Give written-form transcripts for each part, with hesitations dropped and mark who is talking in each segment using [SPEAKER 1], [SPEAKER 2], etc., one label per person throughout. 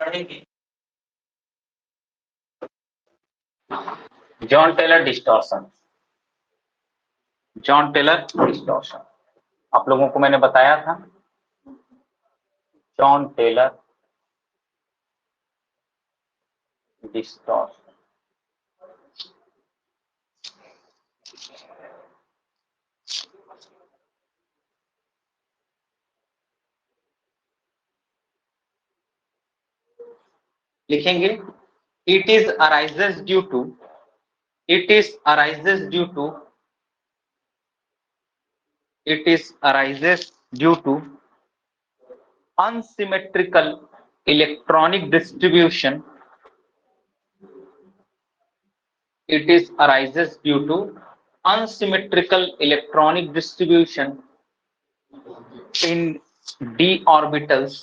[SPEAKER 1] पढ़ेंगे Jahn Teller distortion. Jahn Teller distortion आप लोगों को मैंने बताया था। जॉन टेलर डिस्टॉर्शन लिखेंगे it is arises due to it is arises due to unsymmetrical electronic distribution. It is arises due to unsymmetrical electronic distribution in d orbitals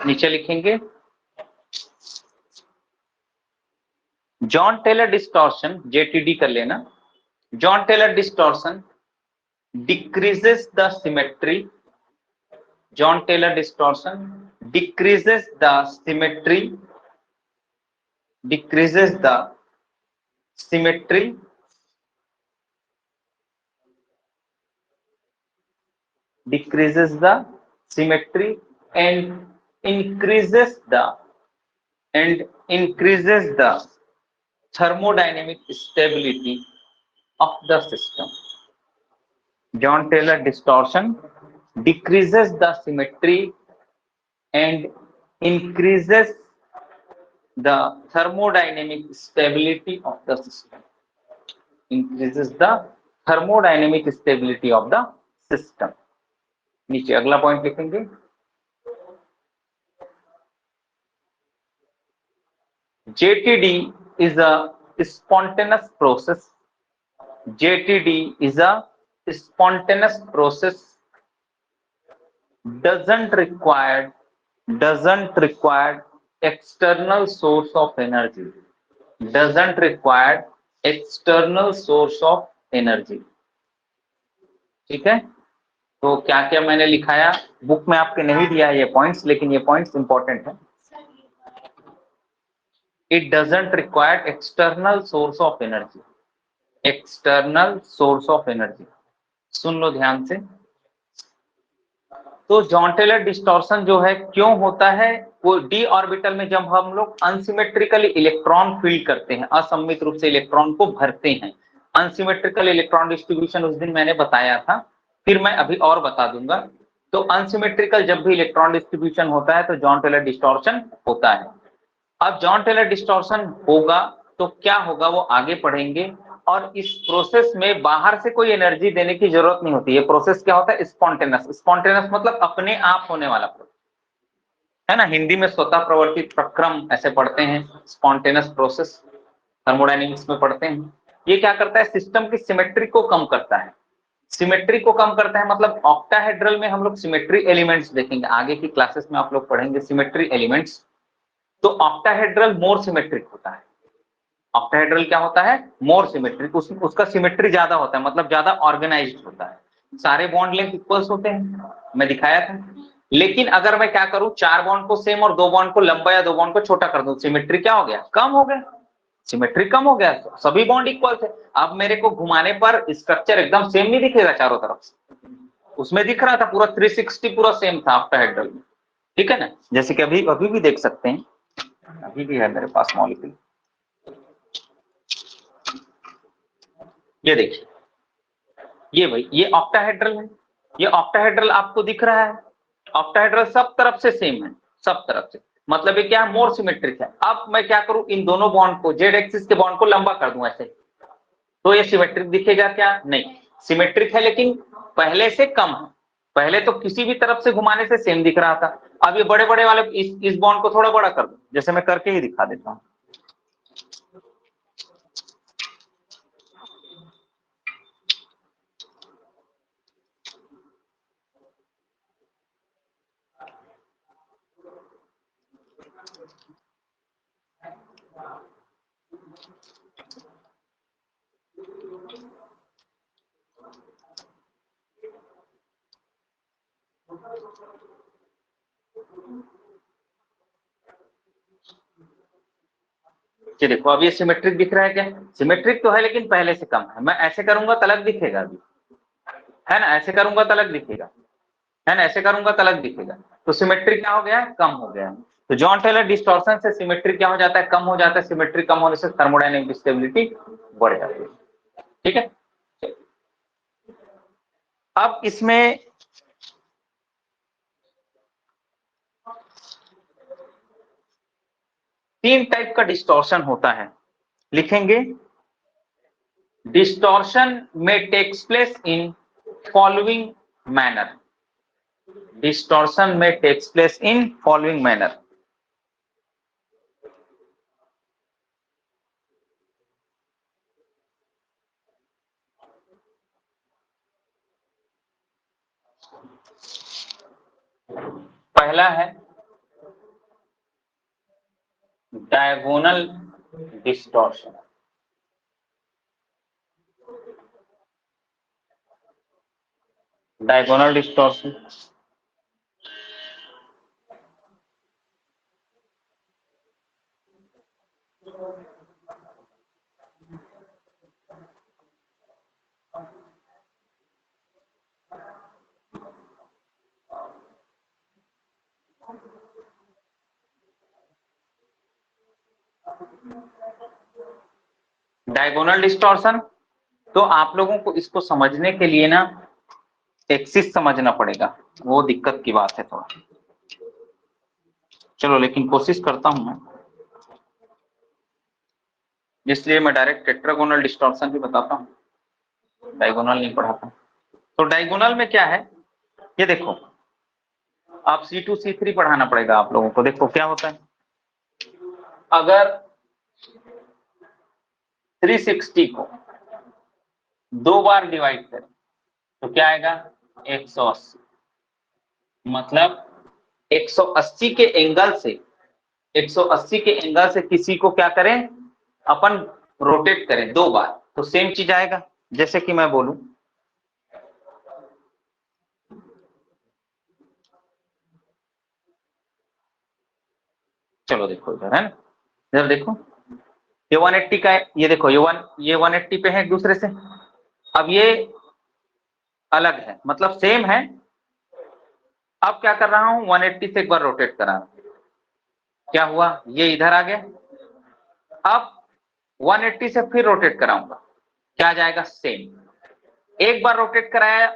[SPEAKER 1] नीचे लिखेंगे John Teller distortion JTD कर लेना। Jahn Teller distortion decreases the symmetry. John Taylor distortion decreases the symmetry and increases the thermodynamic stability of the system. John Taylor distortion decreases the symmetry and increases the thermodynamic stability of the system. नीचे अगला point लिखेंगे JTD is a spontaneous process. JTD is a spontaneous process doesn't require external source of energy. Doesn't require external source of energy. ठीक है, तो क्या क्या मैंने लिखाया बुक में आपके नहीं दिया है ये पॉइंट्स, लेकिन ये पॉइंट्स इंपॉर्टेंट है। It doesn't require external source of energy. External source of energy, सुन लो ध्यान से। तो जॉन टेलर डिस्टॉर्शन जो है क्यों होता है, वो डी ऑर्बिटल में जब हम लोग अनसिमेट्रिकली इलेक्ट्रॉन फील करते हैं, असममित रूप से इलेक्ट्रॉन को भरते हैं। अनसिमेट्रिकल इलेक्ट्रॉन डिस्ट्रीब्यूशन उस दिन मैंने बताया था, फिर मैं अभी और बता दूंगा। तो अनसिमेट्रिकल जब भी इलेक्ट्रॉन डिस्ट्रीब्यूशन होता है तो जॉन टेलर डिस्टॉर्शन होता है। अब जॉन टेलर डिस्टॉर्शन होगा तो क्या होगा वो आगे पढ़ेंगे, और इस प्रोसेस में बाहर से कोई एनर्जी देने की जरूरत नहीं होती। ये प्रोसेस क्या होता है, स्पॉन्टेनियस मतलब अपने आप होने वाला प्रोसेस है ना। हिंदी में स्वतः प्रवर्तित प्रक्रम ऐसे पढ़ते हैं, स्पॉन्टेनियस प्रोसेस थर्मोडायनेमिक्स में पढ़ते हैं। ये क्या करता है, सिस्टम की सिमेट्री को कम करता है। सिमेट्री को कम करता है मतलब ऑक्टाहेड्रल में हम लोग सिमेट्री एलिमेंट्स देखेंगे, आगे की क्लासेस में आप लोग पढ़ेंगे सिमेट्री एलिमेंट्स। तो ऑक्टाहेड्रल मोर सिमेट्रिक होता है। ऑक्टाहेड्रल क्या होता है, मोर सिमेट्रिक, उसका सिमेट्री ज्यादा होता है, मतलब ज्यादा ऑर्गेनाइज्ड होता है। सारे बॉन्ड लेंथ इक्वल्स होते हैं, मैं दिखाया था। लेकिन अगर मैं क्या करूं, 4 बॉन्ड को सेम और 2 बॉन्ड को लंबा या 2 बॉन्ड को छोटा कर दूं, सिमेट्री क्या हो गया, कम हो गया। सिमेट्री कम हो गया, सभी बॉन्ड इक्वल थे। अब मेरे को घुमाने पर स्ट्रक्चर एकदम सेम नहीं दिखेगा चारों तरफ से, उसमें दिख रहा था पूरा 360 पूरा सेम था ऑक्टाहेड्रल में, ठीक है ना। जैसे कि अभी भी देख सकते हैं, अभी भी है मेरे पास मॉलिक्यूल, ये देखिए, ये भाई ये ऑक्टाहेड्रल है। ये ऑक्टाहेड्रल आपको दिख रहा है, ऑक्टाहेड्रल सब तरफ से सेम है, सब तरफ से, मतलब ये क्या है, मोर सिमेट्रिक है। अब मैं क्या करूं, इन दोनों बॉन्ड को, जेड एक्सिस के बॉन्ड को लंबा कर दूं ऐसे, तो ये सिमेट्रिक दिखेगा क्या, नहीं। सिमेट्रिक है लेकिन पहले से कम है। पहले तो किसी भी तरफ से घुमाने से सेम दिख रहा था, अब ये बड़े बड़े वाले इस बॉन्ड को थोड़ा बड़ा कर दूं, जैसे मैं करके ही दिखा देता हूं। ये देखो अब ये सिमेट्रिक दिख रहा है क्या? सिमेट्रिक तो है लेकिन पहले से कम है। मैं ऐसे करूंगा तो अलग दिखेगा अभी, है ना, ऐसे करूंगा तो अलग दिखेगा, है ना, ऐसे करूंगा तो अलग दिखेगा। तो सिमेट्रिक क्या हो गया है? कम हो गया है। तो जॉन टेलर डिस्टॉर्शन से सिमेट्रिक क्या हो जाता है? कम हो जाता है। सिमेट्रिक कम होने से थर्मोडायनेमिक स्टेबिलिटी बढ़ जाती है। ठीक है, अब इसमें तीन टाइप का डिस्टॉर्शन होता है, लिखेंगे। डिस्टॉर्शन में takes place in following manner. Distortion में takes place in following manner. पहला है diagonal distortion. Diagonal distortion diagonal distortion, तो आप लोगों को इसको समझने के लिए ना एक्सिस समझना पड़ेगा, वो दिक्कत की बात है थोड़ा। चलो लेकिन कोशिश करता हूं मैं, इसलिए मैं डायरेक्ट टेट्रागोनल डिस्टॉर्शन भी बताता हूं, डायगोनल नहीं पढ़ाता। तो डायगोनल में क्या है, ये देखो, आप C2 C3 पढ़ाना पड़ेगा आप लोगों को। देखो क्या होता है, अगर 360 को दो बार डिवाइड करें तो क्या आएगा? 180। मतलब 180 के एंगल से, 180 के एंगल से किसी को क्या करें, अपन रोटेट करें दो बार, तो सेम चीज आएगा। जैसे कि मैं बोलूं, चलो देखो इधर, है ना, इधर देखो, ये 180 का है, ये देखो ये 180 पे है एक दूसरे से। अब ये अलग है, मतलब सेम है। अब क्या कर रहा हूं, 180 से एक बार रोटेट करा, क्या हुआ, ये इधर आ गया। अब 180 से फिर रोटेट कराऊंगा, क्या आ जाएगा? सेम। एक बार रोटेट कराया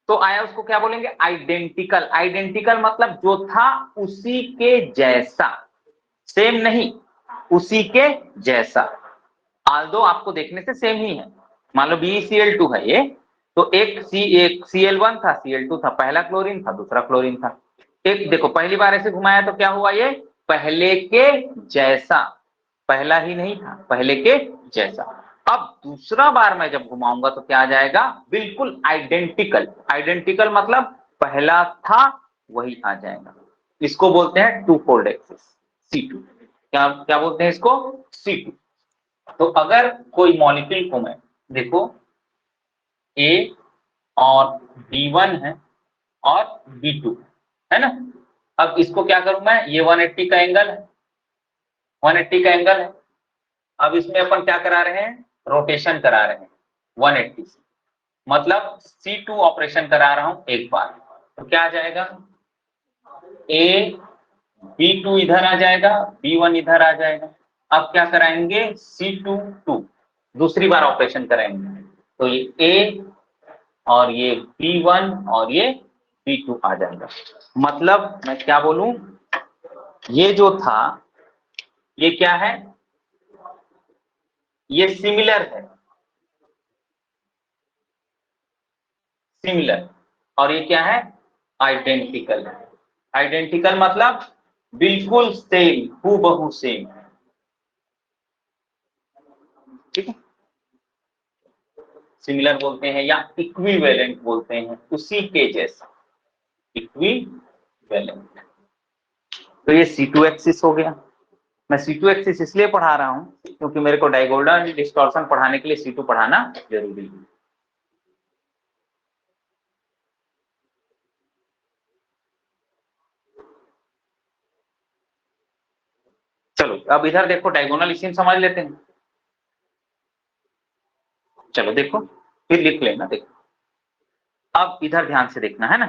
[SPEAKER 1] तो आया, उसको क्या बोलेंगे? आइडेंटिकल। आइडेंटिकल मतलब जो था उसी के जैसा, सेम नहीं, उसी के जैसा। आल्दो आपको देखने से सेम ही है। मान लो BeCl2 है ये, तो एक Cl1 था, Cl2 था, पहला क्लोरीन था, दूसरा क्लोरीन था। एक देखो पहली बार ऐसे घुमाया तो क्या हुआ, ये पहले के जैसा, पहला ही नहीं था, पहले के जैसा। अब दूसरा बार मैं जब घुमाऊंगा तो क्या आ जाएगा? बिल्कुल आइडेंटिकल। आइडेंटिकल मतलब पहला था वही आ जाएगा। इसको बोलते हैं टू फोल्ड एक्सिस, C2। क्या क्या बोलते हैं इसको? C2। तो अगर कोई मॉलिक्यूल को मैं, देखो A और B1 है और B2 है ना, अब इसको क्या करूं मैं, ये 180 का एंगल है, 180 का एंगल है। अब इसमें अपन क्या करा रहे हैं, रोटेशन करा रहे हैं 180 से, मतलब C2 ऑपरेशन करा रहा हूं एक बार, तो क्या आ जाएगा, A B2 इधर आ जाएगा, B1 इधर आ जाएगा। अब क्या कराएंगे, C2 2 दूसरी बार ऑपरेशन कराएंगे, तो ये A और ये B1 और ये B2 आ जाएगा। मतलब मैं क्या बोलूं, ये जो था ये क्या है, ये सिमिलर है, सिमिलर, और ये क्या है, आइडेंटिकल है। आइडेंटिकल मतलब बिल्कुल सेम, हूबहू सेम। ठीक है, सिमिलर बोलते हैं या इक्विवेलेंट बोलते हैं, उसी के जैसा, इक्विवेलेंट। तो ये C2 एक्सिस हो गया। मैं C2 एक्सिस इसलिए पढ़ा रहा हूं क्योंकि मेरे को डायगोनल डिस्टॉर्शन पढ़ाने के लिए C2 पढ़ाना जरूरी है। चलो अब इधर देखो डायगोनल इसी में समझ लेते हैं। चलो देखो फिर लिख लेना। देखो अब इधर ध्यान से देखना है ना,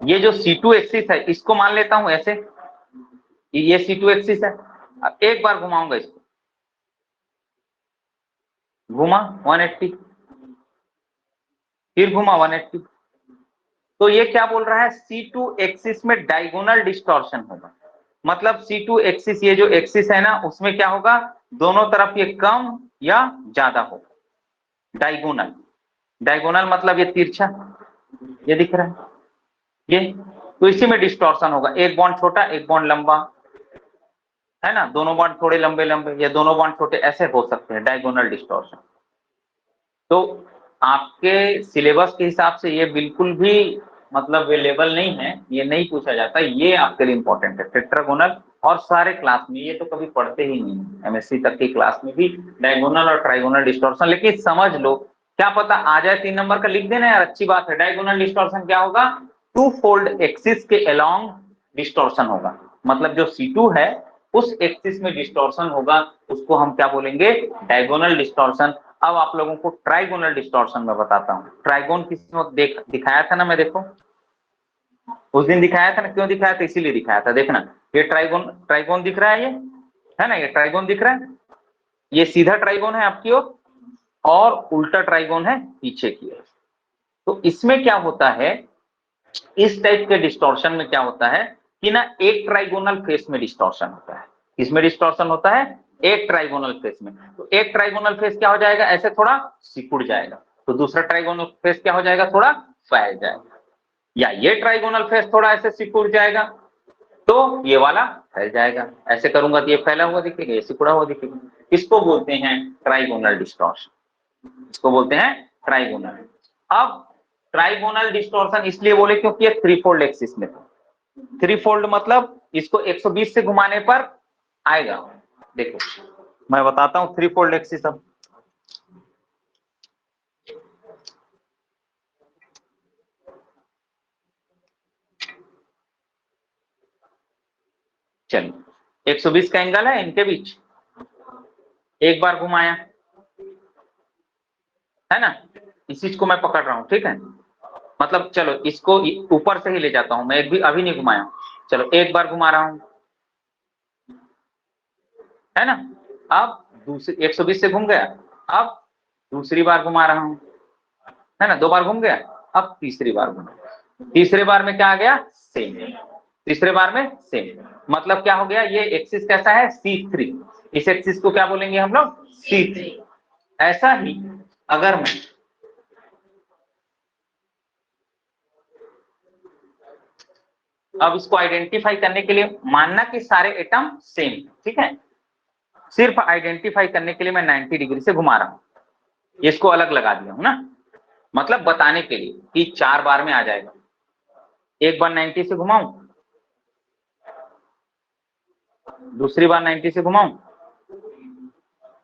[SPEAKER 1] ये जो C2 एक्सिस है इसको मान लेता हूं ऐसे, ये C2 एक्सिस है। अब एक बार घुमाऊंगा इसको, घुमा 180, फिर घुमा 180, तो ये क्या बोल रहा है, C2 एक्सिस में डायगोनल डिस्टॉर्शन होगा। मतलब C2 एक्सिस, ये जो एक्सिस है ना उसमें क्या होगा, दोनों तरफ ये कम या ज्यादा होगा। डायगोनल, डायगोनल मतलब ये तिरछा, ये दिख रहा है ये, तो इसी में डिस्टॉर्शन होगा। एक बॉन्ड छोटा एक बॉन्ड लंबा, है ना, दोनों बॉन्ड थोड़े लंबे लंबे या दोनों बॉन्ड छोटे, ऐसे हो सकते हैं डायगोनल डिस्टॉर्शन। तो आपके सिलेबस के हिसाब से ये बिल्कुल भी मतलब अवेलेबल नहीं है, ये नहीं पूछा जाता, ये आपके लिए इंपॉर्टेंट है टेट्रागोनल। और सारे क्लास में ये तो कभी पढ़ते ही नहीं, एमएससी तक की क्लास में भी डायगोनल और ट्राइगोनल डिस्टॉर्शन। लेकिन समझ लो, क्या पता आ जाए 3 नंबर का, लिख देना यार, अच्छी बात है। डायगोनल डिस्टॉर्शन क्या होगा, टू फोल्ड एक्सिस के अलोंग डिस्टॉर्शन होगा। मतलब जो C2 है उस एक्सिस में डिस्टॉर्शन होगा, उसको हम क्या बोलेंगे, डायगोनल डिस्टॉर्शन। अब आप लोगों को ट्राइगोनल डिस्टॉर्शन में बताता हूँ। ट्राइगोन किसमें दिखाया था ना मैं, देखो उस दिन दिखाया था ना, क्यों दिखाया था, इसीलिए दिखाया था। देखना ये ट्राइगोन, ट्राइगोन दिख रहा है, ये है ना, ये ट्राइगोन दिख रहा है, ये सीधा ट्राइगोन है आपकी ओर और उल्टा ट्राइगोन है पीछे की ओर। तो इसमें क्या होता है, इस टाइप के डिस्टॉर्शन में क्या होता है कि ना एक ट्राइगोनल फेस में डिस्टॉर्शन होता है। किसमें डिस्टॉर्शन होता है, एक ट्राइगोनल फेस में। तो एक ट्राइगोनल फेस क्या हो जाएगा, ऐसे थोड़ा सिकुड़ जाएगा, तो दूसरा ट्राइगोनल फेस क्या हो जाएगा, थोड़ा फैल जाएगा। या ये ट्राइगोनल फेस थोड़ा ऐसे सिकुड़ जाएगा तो ये वाला फैल जाएगा। ऐसे करूंगा तो ये फैला हुआ दिखेगा, ये सिकुड़ा हुआ दिखेगा। इसको बोलते हैं ट्राइगोनल डिस्टॉर्शन, इसको बोलते हैं ट्राइगोनल। अब ट्राइगोनल डिस्टॉर्शन इसलिए बोले क्योंकि ये थ्री फोल्ड एक्सिस में था। थ्री फोल्ड मतलब इसको 120 से घुमाने पर आएगा। देखो मैं बताता हूं थ्री फोल्ड एक्सिस। अब चलिए 120 का एंगल है इनके बीच, एक बार घुमाया है ना, इस चीज को मैं पकड़ रहा हूं, ठीक है। मतलब चलो इसको ऊपर से ही ले जाता हूं मैं, एक भी अभी नहीं घुमाया, चलो एक बार घुमा रहा हूं, है ना। अब दूसरी 120 से घूम गया, अब दूसरी बार घुमा रहा हूं, है ना, 2 बार घूम गया, अब तीसरी बार घूमा, तीसरे बार में क्या आ गया, सेम, तीसरे बार में सेम। मतलब क्या हो गया, ये एक्सिस कैसा है, C3, इस एक्सिस को क्या बोलेंगे हम लोग, C3। ऐसा ही अगर मैं अब इसको आइडेंटिफाई करने के लिए, मानना कि सारे एटम सेम, ठीक है, सिर्फ आइडेंटिफाई करने के लिए मैं 90 डिग्री से घुमा रहा हूं, इसको अलग लगा दिया हूं ना, मतलब बताने के लिए कि 4 बार में आ जाएगा। एक बार 90 से घुमाऊं, दूसरी बार 90 से घुमाऊं,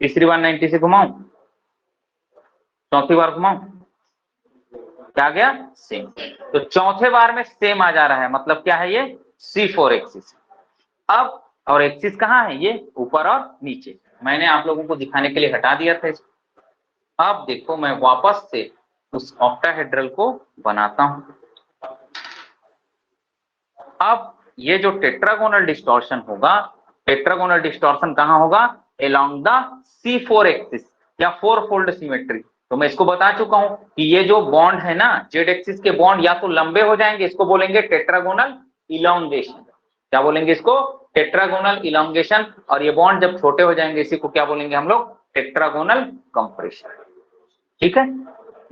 [SPEAKER 1] तीसरी बार 90 से घुमाऊं, चौथी बार घुमाऊं, क्या गया, सेम। तो चौथे बार में सेम आ जा रहा है, मतलब क्या है, ये C4 एक्सिस। अब और एक्सिस कहाँ है, ये ऊपर और नीचे, मैंने आप लोगों को दिखाने के लिए हटा दिया था इसको। अब देखो मैं वापस से उस ऑक्टाहेड्रल को बनाता हूं। अब ये जो टेट्रागोनल डिस्टॉर्शन होगा, टेट्रागोनल डिस्टॉर्शन कहां होगा, अलोंग द C4 एक्सिस या फोर फोल्ड सिमेट्री। तो मैं इसको बता चुका हूं कि ये जो बॉन्ड है ना, जेड एक्सिस के बॉन्ड या तो लंबे हो जाएंगे, इसको बोलेंगे टेट्रागोनल इलोंगेशन। क्या बोलेंगे इसको, टेट्रागोनल इलोंगेशन। और ये बॉन्ड जब छोटे हो जाएंगे इसी को क्या बोलेंगे हम लोग, टेट्रागोनल कंप्रेशन, ठीक है,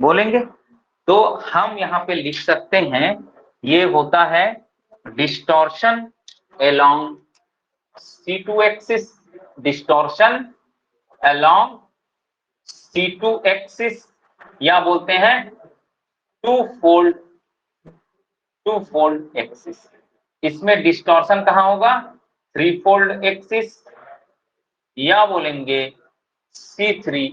[SPEAKER 1] बोलेंगे। तो हम यहाँ पे लिख सकते हैं, ये होता है distortion along C2 axis, distortion along C2 axis, या बोलते हैं टू फोल्ड एक्सिस। इसमें डिस्टॉर्शन कहां होगा, थ्री फोल्ड एक्सिस, या बोलेंगे C3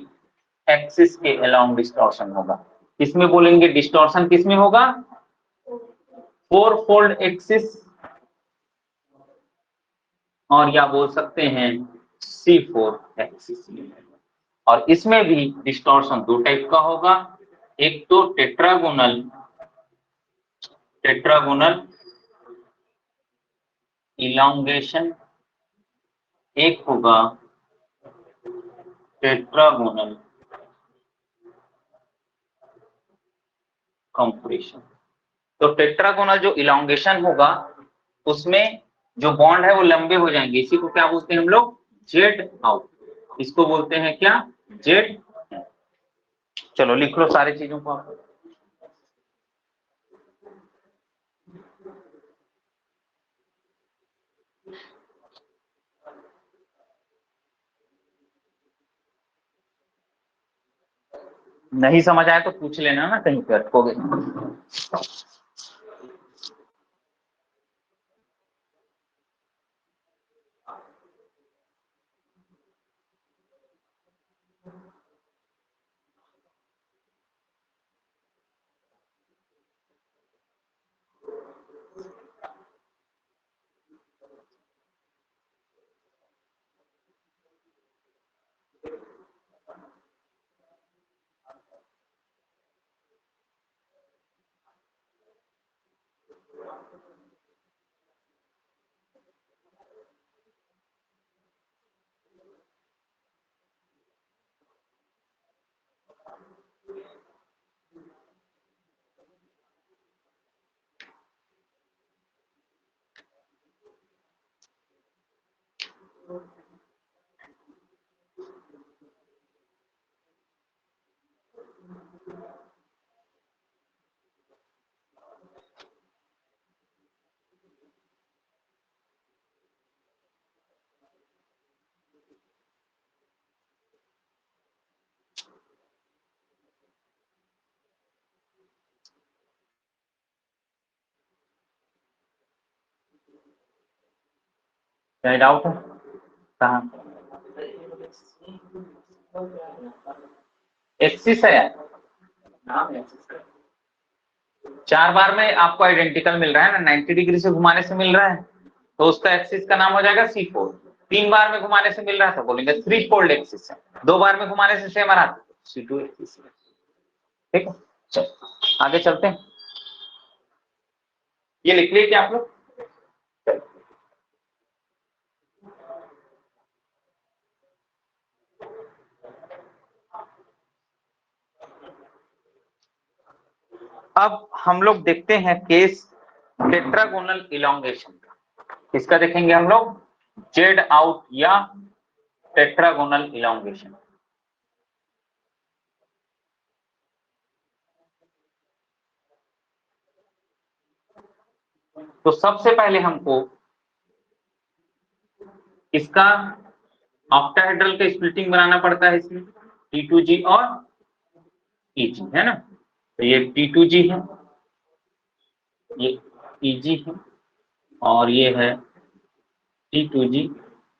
[SPEAKER 1] एक्सिस के अलोंग डिस्टॉर्शन होगा। इसमें बोलेंगे डिस्टॉर्शन किसमें होगा, फोर फोल्ड एक्सिस और या बोल सकते हैं C4 एक्सिस। और इसमें भी डिस्टॉर्शन दो टाइप का होगा, एक तो टेट्रागोनल इलॉन्गेशन, एक होगा टेट्रागोनल कंप्रेशन। तो टेट्रागोनल जो इलॉन्गेशन होगा उसमें जो बॉन्ड है वो लंबे हो जाएंगे, इसी को क्या बोलते हैं हम लोग, जेड आउट। इसको बोलते हैं क्या, जेड। चलो लिख लो सारी चीजों को आप। नहीं समझ आया तो पूछ लेना ना, कहीं पर अटकोगे। क्या डाउट है, कहाँ एक्सिस है, चार बार में आपको आइडेंटिकल मिल रहा है ना, 90 डिग्री से घुमाने से मिल रहा है तो उसका एक्सिस का नाम हो जाएगा C4। 3 बार में घुमाने से मिल रहा था बोलेंगे 3 फोल्ड एक्सिस है, 2 बार में घुमाने से सेम आ रहा था C2 एक्सिस। ठीक है, चलो आगे चलते हैं। ये लिख लिए क्या आप लोग? अब हम लोग देखते हैं केस टेट्रागोनल इलॉन्गेशन का। इसका देखेंगे हम लोग, जेड आउट या टेट्रागोनल इलॉन्गेशन। तो सबसे पहले हमको इसका ऑक्टाहेड्रल का स्प्लिटिंग बनाना पड़ता है, इसमें T2G और EG है ना। तो ये T2G है, ये EG है, और ये है T2G,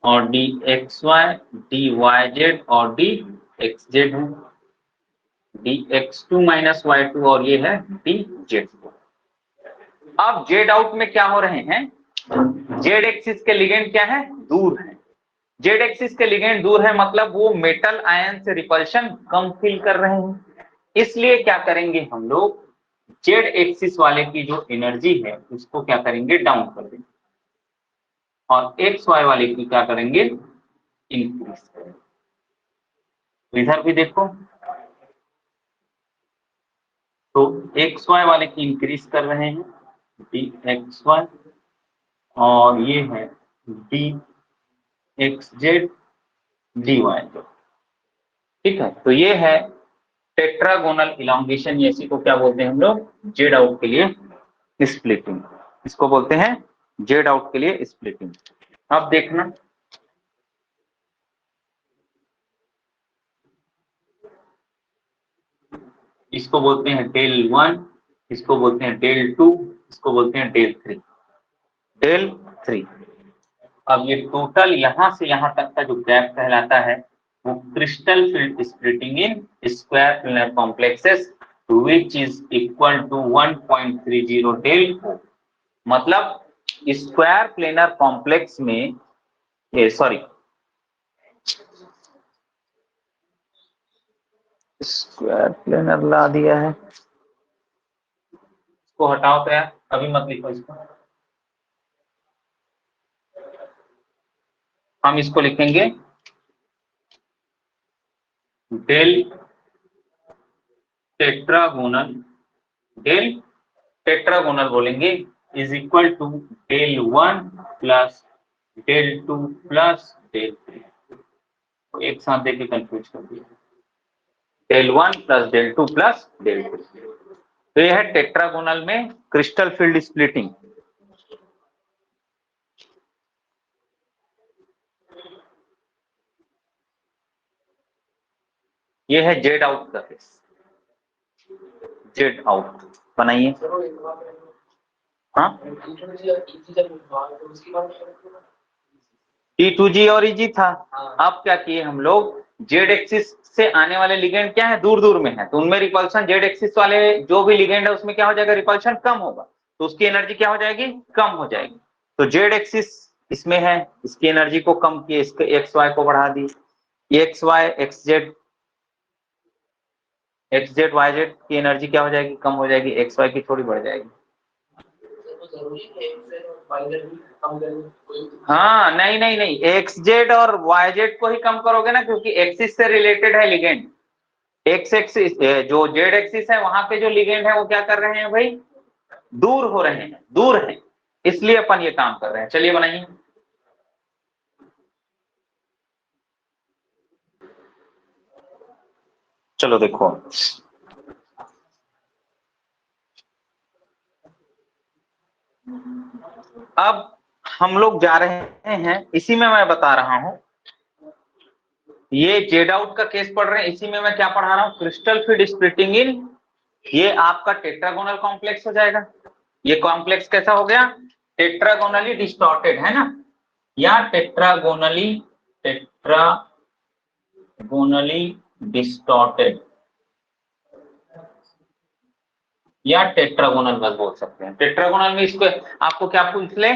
[SPEAKER 1] और DXY, DYZ और DXZ है, DX2 माइनस Y2 और ये है DZ2। अब जेड आउट में क्या हो रहे हैं, जेड एक्सिस के लिगेंड क्या है, दूर है। जेड एक्सिस के लिगेंड दूर है मतलब वो मेटल आयन से रिपल्शन कम फील कर रहे हैं, इसलिए क्या करेंगे हम लोग, जेड एक्सिस वाले की जो एनर्जी है उसको क्या करेंगे, डाउन कर देंगे, और एक्स वाई वाले की क्या करेंगे, इंक्रीज करेंगे। तो इधर भी देखो, तो एक्स वाई वाले की इंक्रीज कर रहे हैं DXY, और ये है DXZ DY। ठीक है, तो ये है टेट्रागोनल इलॉन्गेशन, ये इसी को क्या बोलते हैं हम लोग, जेड आउट के लिए स्प्लिटिंग। इसको बोलते हैं जेड आउट के लिए स्प्लिटिंग। अब देखना, इसको बोलते हैं डेल 1, इसको बोलते हैं डेल 2, इसको बोलते हैं डेल 3। डेल 3। अब ये टोटल यहां से यहां तक का जो गैप कहलाता है वो crystal field splitting in square planar complexes which is equal to 1.30 del. मतलब स्क्वायर प्लेनर कॉम्प्लेक्स में ये सॉरी स्क्वायर प्लेनर ला दिया है, इसको हटाओ तो यार, अभी मत लिखो इसको। हम इसको लिखेंगे डेल टेट्रागोनल, डेल टेट्रागोनल बोलेंगे is equal to del 1 plus del 2 plus del 3। एक साथ देके कंफ्यूज कर दिया, del 1 plus del 2 plus del 3। तो यह है टेट्रागोनल में क्रिस्टल फील्ड स्प्लिटिंग। ये है जेड आउट का केस, जेड आउट बनाइए। हाँ T2G और EG था। अब क्या किए हम लोग, जेड एक्सिस से आने वाले लिगेंड क्या है, दूर दूर में है, तो उनमें रिपल्शन जेड एक्सिस वाले जो भी लिगेंड है उसमें क्या हो जाएगा, रिपल्शन कम होगा, तो उसकी एनर्जी क्या हो जाएगी, कम हो जाएगी। तो जेड एक्सिस इसमें है, इसकी एनर्जी को कम किए, इसके एक्स वाई को बढ़ा दी, X Y X Z Y Z की एनर्जी क्या हो जाएगी, कम हो जाएगी, एक्स वाई की थोड़ी बढ़ जाएगी। हाँ नहीं नहीं नहीं, एक्स जेड और वाई जेड को ही कम करोगे ना, क्योंकि एक्सिस से रिलेटेड है लिगेंड। एक्स एक्सिस जो जेड एक्सिस है वहां पे जो लिगेंड है वो क्या कर रहे हैं भाई, दूर हो रहे हैं, दूर है, इसलिए अपन ये काम कर रहे हैं। चलिए बनाइए। चलो देखो, अब हम लोग जा रहे हैं, इसी में मैं बता रहा हूं, ये जेड आउट का केस पढ़ रहे हैं, इसी में मैं क्या पढ़ा रहा हूं, क्रिस्टल फील्ड स्प्लिटिंग इन, ये आपका टेट्रागोनल कॉम्प्लेक्स हो जाएगा। ये कॉम्प्लेक्स कैसा हो गया, टेट्रागोनली डिस्टॉर्टेड है ना, या टेट्रागोनली डिस्टॉर्टेड, या टेट्रागोनल बस बोल सकते हैं। टेट्रागोनल में इसको आपको क्या पूछ ले,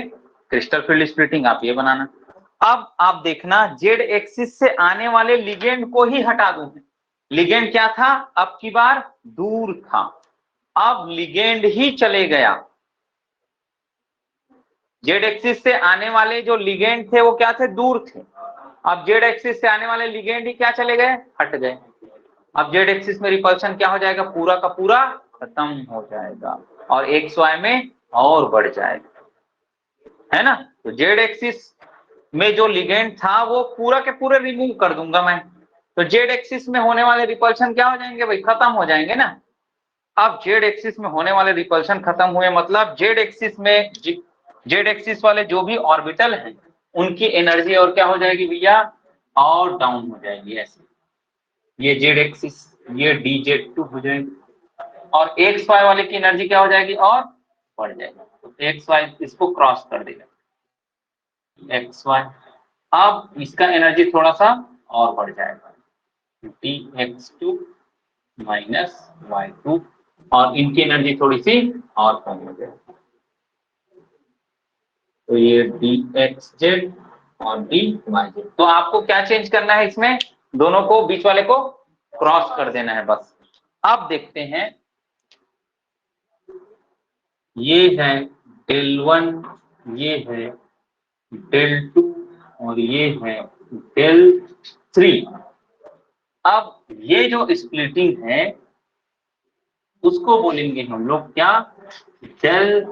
[SPEAKER 1] क्रिस्टल फील्ड स्प्लिटिंग, आप ये बनाना। अब आप देखना, जेड एक्सिस से आने वाले लिगेंड को ही हटा दूं, लिगेंड क्या था, अब की बार दूर था, अब लिगेंड ही चले गया। जेड एक्सिस से आने वाले जो लिगेंड थे वो क्या थे, दूर थे, अब जेड एक्सिस से आने वाले लिगेंड ही क्या चले गए, हट गए। अब जेड एक्सिस में रिपल्शन क्या हो जाएगा, पूरा का पूरा खत्म हो जाएगा, और एक्स वाई में और बढ़ जाएगा, है ना। तो जेड एक्सिस में जो लिगेंड था वो पूरा के पूरे रिमूव कर दूंगा मैं, तो जेड एक्सिस में होने वाले रिपल्शन क्या हो जाएंगे भाई, खत्म हो जाएंगे ना। अब जेड एक्सिस में होने वाले रिपल्शन खत्म हुए, मतलब जेड एक्सिस में जेड एक्सिस वाले जो भी ऑर्बिटल हैं उनकी एनर्जी और क्या हो जाएगी भैया, और डाउन हो जाएगी। ऐसे ये जेड एक्सिस, ये डी जेड टू हो जाएगी, और एक्स वाई वाले की एनर्जी क्या हो जाएगी, और बढ़ जाएगी। तो एक्स वाई इसको क्रॉस कर देगा, एक्स वाई, अब इसका एनर्जी थोड़ा सा और बढ़ जाएगा, d x two minus y two, और इनकी एनर्जी थोड़ी सी और कम हो जाएगी, तो ये डी एक्स जेड और डी वाई जेड। तो आपको क्या चेंज करना है, इसमें दोनों को, बीच वाले को क्रॉस कर देना है बस। अब देखते हैं, ये है डेल 1, ये है डेल 2, और ये है डेल 3। अब ये जो स्प्लिटिंग है उसको बोलेंगे हम लोग क्या, del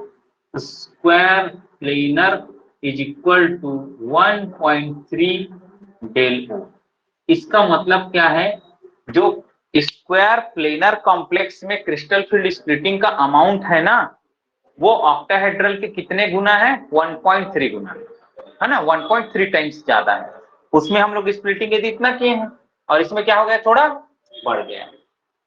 [SPEAKER 1] square planar is equal to 1.3 del o. इसका मतलब क्या है, जो स्क्वायर प्लेनर कॉम्प्लेक्स में क्रिस्टल फील्ड स्प्लिटिंग का अमाउंट है ना, वो ऑक्टाहेड्रल के कितने गुना है, 1.3 गुना है ना, 1.3 टाइम्स ज्यादा है। उसमें हम लोग स्प्लिटिंग यदि इतना किए हैं, और इसमें क्या हो गया, थोड़ा बढ़ गया,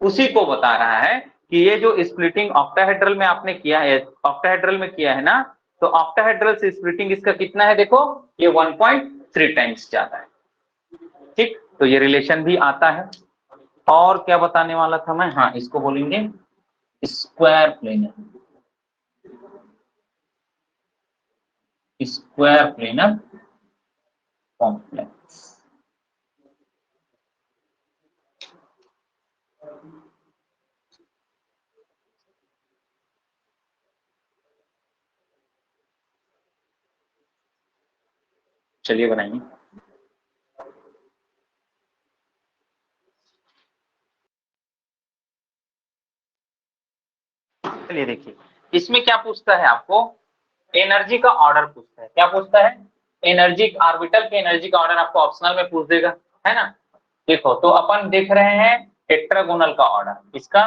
[SPEAKER 1] उसी को बता रहा है कि ये जो स्प्लिटिंग ऑक्टाहेड्रल में आपने किया है, ऑक्टाहेड्रल में किया है ना, तो ऑक्टाहेड्रल से स्प्लिटिंग इसका कितना है, देखो ये 1.3 टाइम्स ज्यादा है। ठीक, तो ये रिलेशन भी आता है। और क्या बताने वाला था मैं, हाँ इसको बोलेंगे square planar, square planar complex. चलिए बनाइए। चलिए देखिए, इसमें क्या पूछता है आपको, एनर्जी का ऑर्डर पूछता है। क्या पूछता है? एनर्जी, ऑर्बिटल के एनर्जी का ऑर्डर आपको ऑप्शनल में पूछ देगा, है ना। देखो, तो अपन देख रहे हैं टेट्रागोनल का ऑर्डर, इसका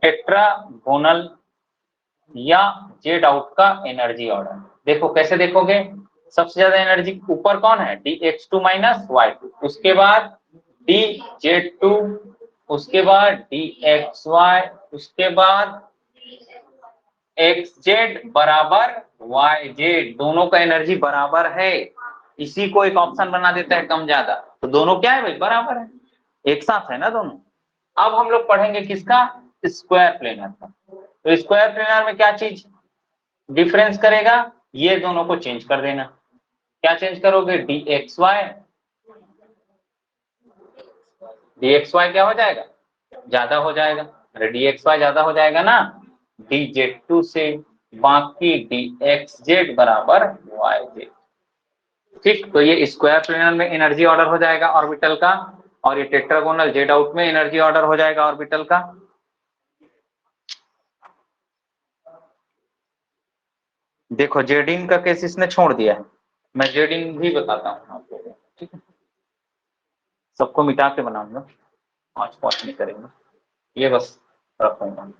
[SPEAKER 1] टेट्रागोनल या जेड आउट का एनर्जी ऑर्डर। देखो कैसे देखोगे, सबसे ज्यादा एनर्जी ऊपर कौन है, dx2 माइनस y2, उसके बाद dz2, उसके बाद dxy, उसके बाद xz बराबर yz। दोनों का एनर्जी बराबर है, इसी को एक ऑप्शन बना देता है कम ज्यादा, तो दोनों क्या है भाई, बराबर है, एक साथ है ना दोनों। अब हम लोग पढ़ेंगे किसका, स्क्वायर प्लेनर का। तो स्क्वायर प्लेनर में क्या चीज डिफरेंस करेगा, ये दोनों को चेंज कर देना। क्या चेंज करोगे, dxy क्या हो जाएगा, ज्यादा हो जाएगा। अरे dxy ज्यादा हो जाएगा ना dz2 से, बाकी dxz बराबर yz। ठीक, तो ये स्क्वायर प्लेनर में एनर्जी ऑर्डर हो जाएगा ऑर्बिटल का, और ये टेट्रागोनल जेड आउट में एनर्जी ऑर्डर हो जाएगा ऑर्बिटल का। देखो जेडिन का केस इसने छोड़ दिया है, मैं जेडिन भी बताता हूँ आप लोगों को, ठीक है। सबको मिटा के बनाऊंगा, 5 नहीं करेंगे, ये बस रखूंगा।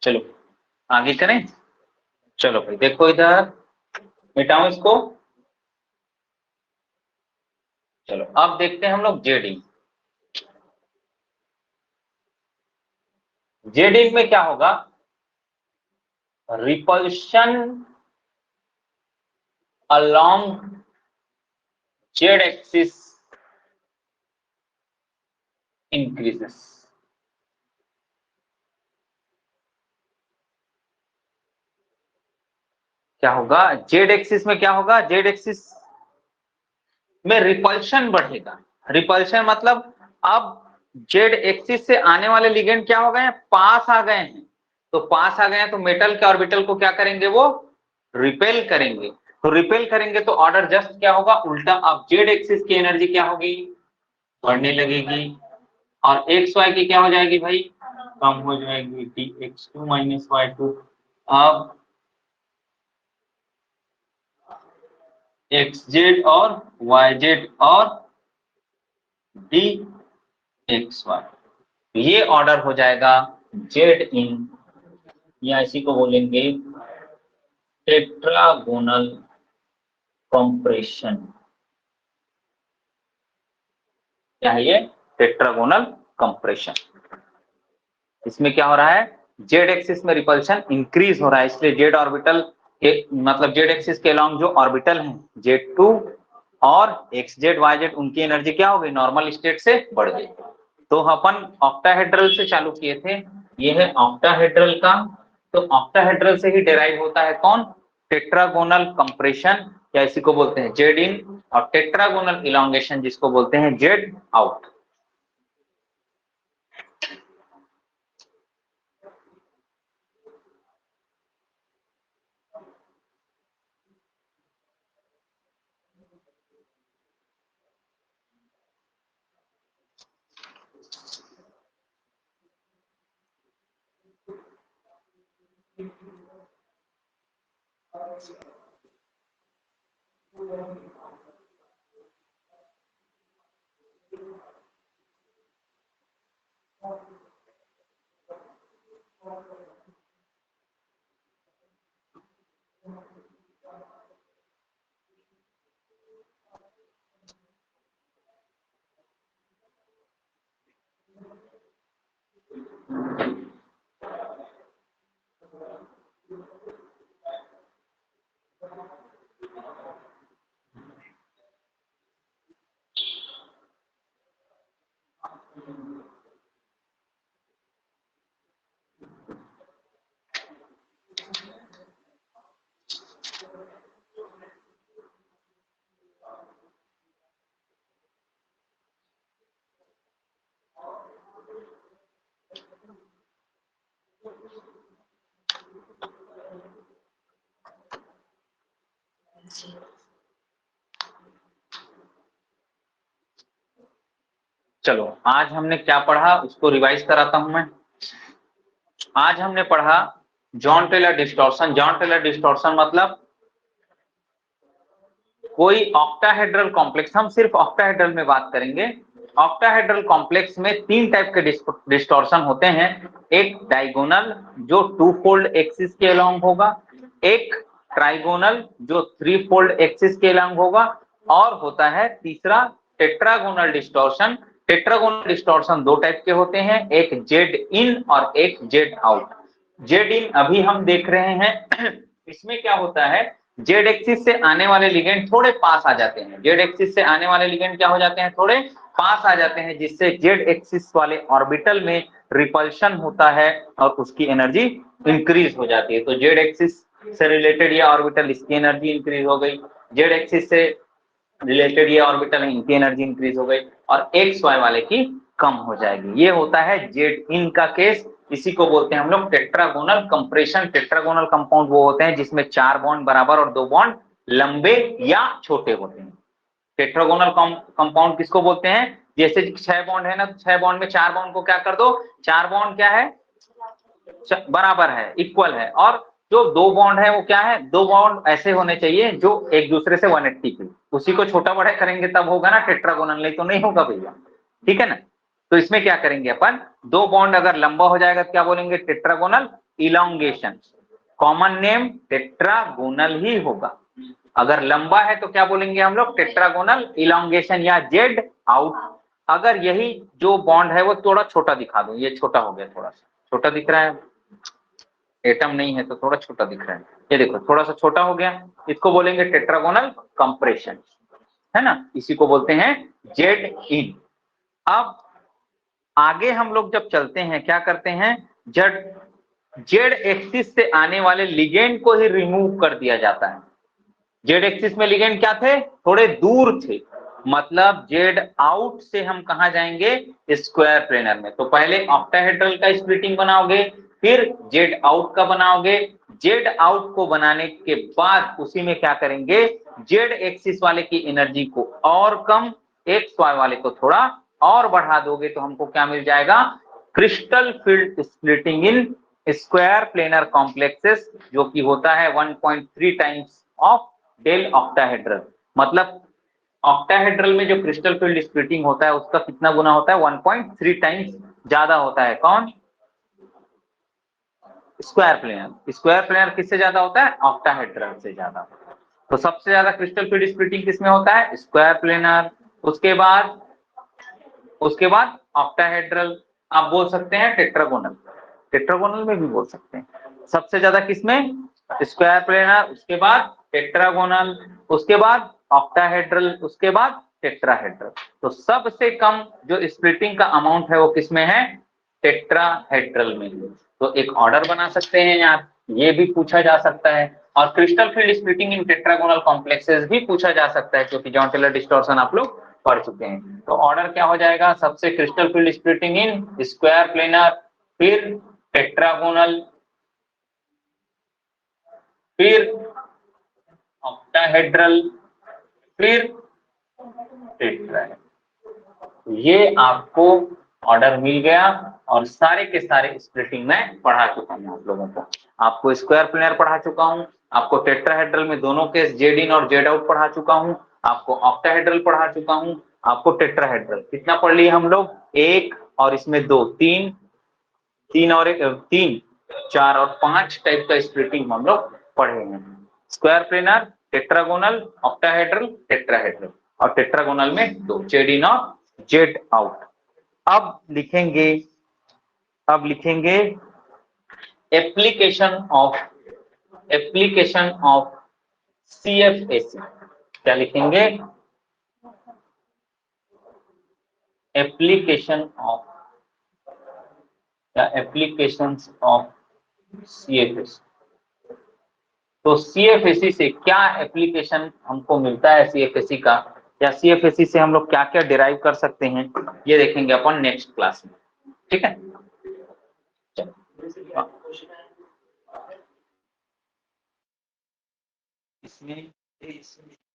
[SPEAKER 1] चलो आगे करें। चलो भाई देखो इधर, मिटाऊं इसको। चलो अब देखते हैं हम लोग जेडी। जेडी में क्या होगा, repulsion along Z axis increases. क्या होगा, जेड एक्सिस में क्या होगा, जेड एक्सिस में रिपल्शन बढ़ेगा। रिपल्शन मतलब अब जेड एक्सिस से आने वाले लिगेंड क्या हो गए हैं, पास आ गए हैं। तो पास आ गए हैं तो मेटल के ऑर्बिटल को क्या करेंगे, वो रिपेल करेंगे। तो रिपेल करेंगे तो ऑर्डर जस्ट क्या होगा, उल्टा। अब जेड एक्सिस की एनर्जी क्या होगी, बढ़ने लगेगी, और एक्स वाई की क्या हो जाएगी भाई, कम हो जाएगी, dx2 माइनस y2। अब xz और yz और dxy, ये ऑर्डर हो जाएगा जेड इन, या इसी को बोलेंगे टेट्रागोनल कंप्रेशन। क्या है ये, टेट्रागोनल कंप्रेशन। इसमें क्या हो रहा है, जेड एक्सिस में रिपल्शन इंक्रीज हो रहा है, इसलिए जेड ऑर्बिटल के मतलब जेड एक्सिस के अलॉन्ग जो ऑर्बिटल हैं Z2 और XZ YZ, उनकी एनर्जी क्या हो गई, नॉर्मल स्टेट से बढ़ गई। तो अपन ऑक्टाहेड्रल से चालू किए थे, ये है ऑक्टाहेड्रल का। तो ऑक्टाहेड्रल से ही डेराइव होता है कौन, टेट्रागोनल कंप्रेशन, या इसी को बोलते हैं जेड इन, और टेट्रागोनल इलोंगेशन जिसको बोलते हैं जेड आउट। चलो आज हमने क्या पढ़ा उसको रिवाइज कराता हूं मैं। आज हमने पढ़ा Jahn Teller distortion. Jahn Teller distortion मतलब कोई ऑक्टाहेड्रल कॉम्प्लेक्स, हम सिर्फ ऑक्टाहेड्रल में बात करेंगे। ऑक्टाहेड्रल कॉम्प्लेक्स में तीन टाइप के डिस्टॉर्शन होते हैं। एक डायगोनल जो टू फोल्ड एक्सिस के अलोंग होगा, एक ट्राइगोनल जो थ्री फोल्ड एक्सिस के अलोंग होगा, और होता है तीसरा टेट्रागोनल डिस्टॉर्शन। टेट्रागोनल डिस्टॉर्शन दो टाइप के होते हैं, एक जेड इन और एक जेड आउट। जेड इन अभी हम देख रहे हैं। इसमें क्या होता है, जेड एक्सिस से आने वाले लिगेंड थोड़े पास आ जाते हैं। जेड एक्सिस से आने वाले लिगेंड क्या हो जाते हैं, थोड़े पास आ जाते हैं, जिससे जेड एक्सिस वाले ऑर्बिटल में रिपल्शन होता है और उसकी एनर्जी इंक्रीज हो जाती है। तो जेड एक्सिस से रिलेटेड ये ऑर्बिटल, इसकी एनर्जी इंक्रीज हो गई, जेड एक्सिस से रिलेटेड ये ऑर्बिटल है, इनकी एनर्जी इंक्रीज हो गई, और एक्स वाई वाले की कम हो जाएगी। ये होता है जेड इन का केस। इसी को बोलते हैं हम लोग टेट्रागोनल कंप्रेशन। टेट्रागोनल कंपाउंड वो होते हैं जिसमें 4 बॉन्ड बराबर और 2 बॉन्ड लंबे या छोटे होते हैं। टेट्रागोनल कंपाउंड किसको बोलते हैं, जैसे 6 बॉन्ड है ना, तो 6 बॉन्ड में 4 बॉन्ड को क्या कर दो, 4 बॉन्ड क्या है, बराबर है, इक्वल है, और जो 2 बॉन्ड है वो क्या है, 2 बॉन्ड ऐसे होने चाहिए जो एक दूसरे से 180 पे, उसी को छोटा बड़ा करेंगे तब होगा ना टेट्रागोनल, नहीं तो नहीं होगा भैया, ठीक है ना। तो इसमें क्या करेंगे अपन, 2 बॉन्ड अगर लंबा हो जाएगा तो क्या बोलेंगे, tetragonal elongation. Common name tetragonal ही होगा। अगर लंबा है तो क्या बोलेंगे हम लोग, टेट्रागोनल इलोंगेशन या जेड आउट। अगर यही जो बॉन्ड है वो थोड़ा छोटा दिखा दो, ये छोटा हो गया, थोड़ा सा छोटा दिख रहा है, एटम नहीं है तो थोड़ा छोटा दिख रहा है, ये देखो थोड़ा सा छोटा हो गया, इसको बोलेंगे टेट्रागोनल कंप्रेशन, है ना, इसी को बोलते हैं जेड इन। अब आगे हम लोग जब चलते हैं क्या करते हैं, जेड जेड एक्सिस से आने वाले लिगेंड को ही रिमूव कर दिया जाता है। जेड एक्सिस में लिगेंड क्या थे, थोड़े दूर थे, मतलब जेड आउट से हम कहा जाएंगे, स्क्वायर प्लेनर में। तो पहले ऑक्टाहेड्रल का स्प्लिटिंग बनाओगे, फिर जेड आउट का बनाओगे। जेड आउट को बनाने के बाद उसी में क्या करेंगे, जेड एक्सिस वाले की एनर्जी को और कम, एक्स वाई वाले को थोड़ा और बढ़ा दोगे तो हमको क्या मिल जाएगा, crystal field splitting in square planar complexes, जो कि होता है 1.3 टाइम्स ऑफ डेल ऑक्टाहेड्रल। मतलब ऑक्टाहेड्रल में जो क्रिस्टल फील्ड स्प्लिटिंग होता है उसका कितना गुना होता है, 1.3 टाइम्स ज्यादा होता है। कौन, स्क्वायर प्लेनर। स्क्वायर प्लेनर किससे ज्यादा होता है, ऑक्टाहेड्रल से ज्यादा। तो सबसे ज्यादा क्रिस्टल फील्ड स्प्लिटिंग किसमें होता है, स्क्वायर प्लेनर, उसके बाद ऑक्टाहेड्रल, आप बोल सकते हैं टेट्रागोनल, टेट्रागोनल में भी बोल सकते हैं। सबसे ज्यादा किसमें, स्क्वायर प्लेनर, उसके बाद टेट्रागोनल, उसके बाद ऑक्टाहेड्रल, उसके बाद टेट्राहेड्रल। तो सबसे कम जो स्प्लिटिंग का अमाउंट है वो किसमें है, टेट्राहेड्रल में। तो एक ऑर्डर बना सकते हैं यार, ये भी पूछा जा सकता है। और क्रिस्टल फील्ड स्प्लिटिंग इन टेट्रागोनल कॉम्प्लेक्सेस भी पूछा जा सकता है, क्योंकि जॉन टेलर डिस्टॉर्शन आप लोग पढ़ चुके हैं। तो ऑर्डर क्या हो जाएगा, सबसे crystal field splitting in square planar, फिर टेट्रागोनल, फिर ऑक्टाहेड्रल, फिर टेट्राहेड्रल। ये आपको ऑर्डर मिल गया और सारे के सारे स्प्लिटिंग में पढ़ा चुका हूं आप लोगों को। आपको स्क्वायर प्लेनर पढ़ा चुका हूं, आपको टेट्राहेड्रल में दोनों केस जेड इन और जेड आउट पढ़ा चुका हूं, आपको ऑक्टाहेड्रल पढ़ा चुका हूं, आपको टेट्राहेड्रल कितना पढ़ लिए हम लोग, एक और इसमें दो, तीन, तीन और एक, तीन, चार और पांच टाइप का स्प्लिटिंग हम लोग पढ़े हैं। Square planar, tetragonal, octahedral, tetrahedral, और टेट्रागोनल में दो, जेड इन और जेड आउट। अब लिखेंगे एप्लीकेशन ऑफ CFAC। क्या लिखेंगे, एप्लीकेशंस ऑफ CFAC। तो CFAC से क्या एप्लीकेशन हमको मिलता है CFAC का, या CFAC से हम लोग क्या क्या डिराइव कर सकते हैं, ये देखेंगे अपन नेक्स्ट क्लास में। ठीक है, चलो इसमें